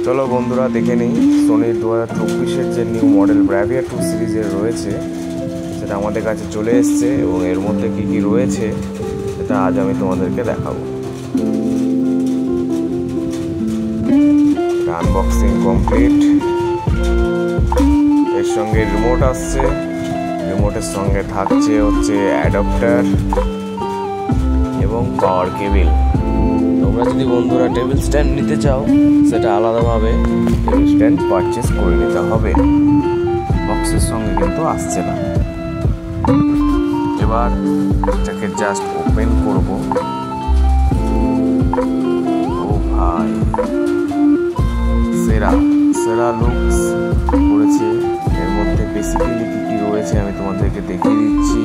চলো বন্ধুরা দেখে নিই সোনির 2024-এর যে নিউ মডেল ব্রাভিয়া 2 সিরিজের রয়েছে সেটা আমাদের কাছে চলে এসছে এবং এর মধ্যে কি কি রয়েছে সেটা আজ আমি তোমাদেরকে দেখাবো। Unboxing complete. এর সঙ্গে রিমোট আসছে, রিমোটের সঙ্গে থাকছে হচ্ছে অ্যাডাপ্টার এবং পাওয়ার কেবিল। তোমরা যদি বন্ধুরা টেবিল স্ট্যান্ড নিতে চাও সেটা আলাদাভাবে টেবিল স্ট্যান্ড পারচেস করে নিতে হবে, বক্সের সঙ্গে কিন্তু আসছে না। এবার এটাকে জাস্ট ওপেন করব। ও ভাই, সেরা সেরা লুকস করেছে। এর মধ্যে বেসিক্যালি কি কি রয়েছে আমি তোমাদেরকে দেখিয়ে দিচ্ছি।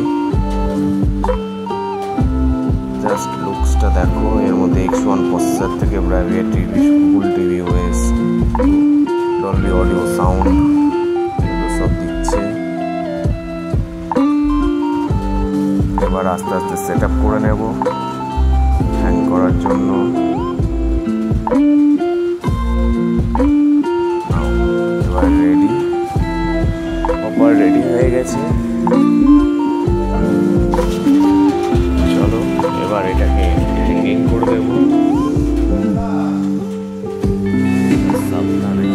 জাস্ট লুকসটা দেখো। এর মধ্যে X1 প্রসেসর থেকে Bravia TV, Google TV OS, Dolby audio sound এগুলো সব দিচ্ছে। এবার আস্তে আস্তে সেট আপ করে নেব হ্যাং করার জন্য। এবার রেডি, প্রপার রেডি হয়ে গেছে। চলো এবার এটাকে হ্যাঙ্গিং করে দেব সাবধানে।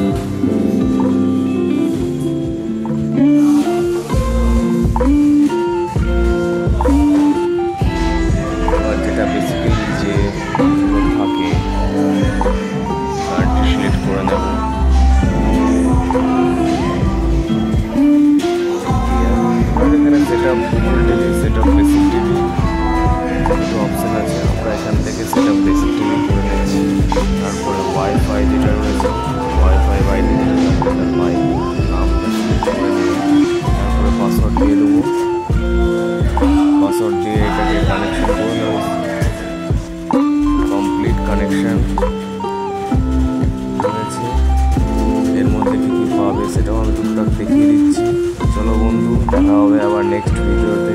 এবার যেটা বেসিক্যালি যে থাকে কারেন্টটি সিলেক্ট করে নেব। এখানে setup Google TV, setup basic TV দুটো অপশান আছে। আমরা এখান থেকে সেটআপ বেসিক টিভি করে নিচ্ছি। তারপরে ওয়াইফাই যেটা রয়েছে, ওয়াইফাই বাইরে পাই নাম করে নেব। তারপরে পাসওয়ার্ড দিয়ে দেবো। পাসওয়ার্ড দিয়ে এটাকে কানেকশন করে নেব। কমপ্লিট কানেকশন হয়েছে। এর মধ্যে কী কী পাবে সেটাও আমি টুকটাক দেখিয়ে দিচ্ছি। চলো বন্ধু, দেখা হবে আবার নেক্সট ভিডিওতে।